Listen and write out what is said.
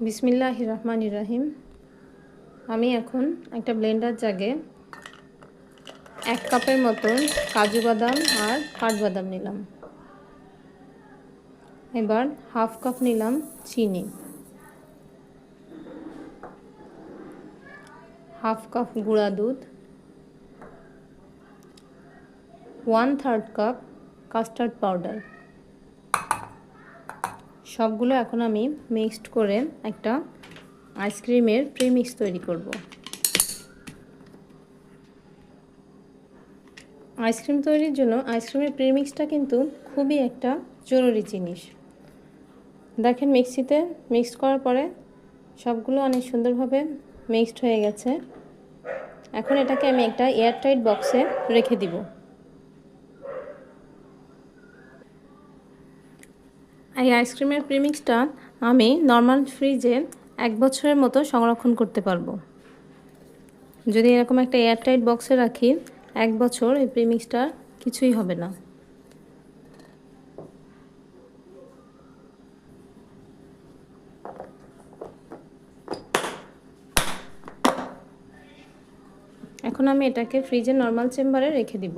বিসমিল্লাহির রহমানির রহিম। আমি এখন একটা ব্লেন্ডার জাগে 1 কাপের মতন কাজু বাদাম আর কাঠবাদাম নিলাম। এবার হাফ কাপ নিলাম চিনি, হাফ কাপ গুঁড়া দুধ, 1/3 কাপ কাস্টার্ড পাউডার। সবগুলো এখন আমি মিক্সড করে একটা আইসক্রিমের প্রিমিক্স তৈরি করব। আইসক্রিম তৈরির জন্য আইসক্রিমের প্রিমিক্সটা কিন্তু খুবই একটা জরুরি জিনিস। দেখেন মিক্সিতে মিক্সড করার পরে সবগুলো অনেক সুন্দরভাবে মিক্সড হয়ে গেছে। এখন এটাকে আমি একটা এয়ারটাইট বক্সে রেখে দিব। এই আইসক্রিমের প্রিমিক্সটা আমি নর্মাল ফ্রিজে 1 বছরের মতো সংরক্ষণ করতে পারবো। যদি এরকম একটা এয়ারটাইট বক্সে রাখি 1 বছর এই প্রিমিক্সটা কিছুই হবে না। এখন আমি এটাকে ফ্রিজের নর্মাল চেম্বারে রেখে দিব।